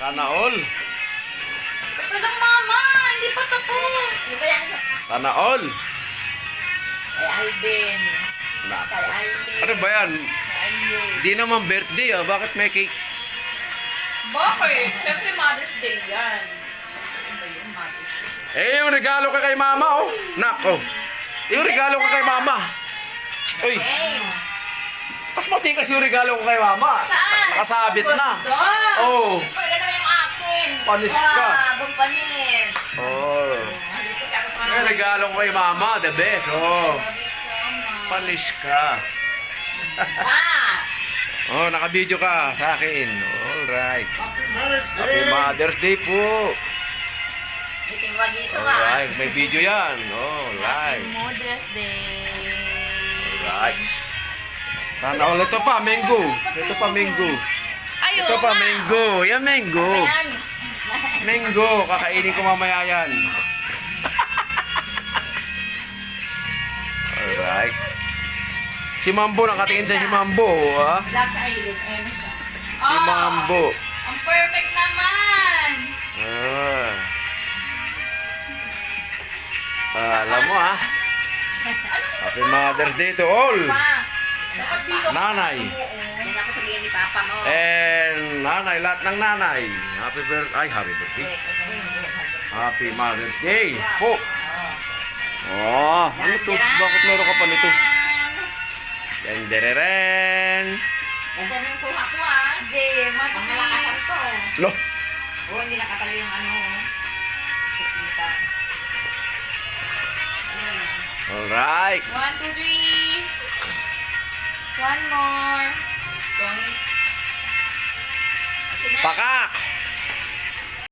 Sana all. Ito lang, mama. Hindi pa tapos. Di ba yan? Sana all. Kay Alvin. Nak. Kay Aileen. Ano ba yan? Kay Aileen. Di naman birthday ah. Bakit may cake? Bakit? Siyempre Mother's Day yan. Ano ba yun, Mother's Day? Eh, yung regalo ka kay mama oh. Nak oh. Yung regalo ka kay mama. Uy, Hey. mas matikas yung regalo ko kay mama. Saan? Nakasabit na. Doon. Oh. Mas maganda naman yung akin. Panis ka. Bang panis. Oh. Halika kasi ako sa Yung regalo ko kay mama, the best. Oh. Panis ka. Oh, naka-video ka sa akin. Alright. Happy Mother's Day po. Meeting mo dito Alright, may video yan. Oh, live. Mother's Day. Alright. Sana all. Ito pa, mango. Ito pa, mango. Ayun Ito pa, mango. Yan, mango. Ayan. Mango. Kakainin ko mamaya yan. Alright. Si Mambo, nakatingin sa si Mambo. Ha? Wala sa Aileen. Eme siya. Si Mambo. Ang perfect naman. Alam mo ha. Ano kasi Happy Mother's Day to all. pa? Dapat dito. Nanay. Yan ako sabihin ni Papa mo. And nanay, lahat ng nanay. Happy birthday. Ay, happy birthday. Happy Mother's Day po. Oh, ano to? Bakit meron ka pa nito? Dendereren. Ganda mo yung kuha ko Hindi, malakasan to. Lo. Oo, hindi nakatayo yung ano. Kita. Alright. 1, 2, 3. One more. Point. Pakak.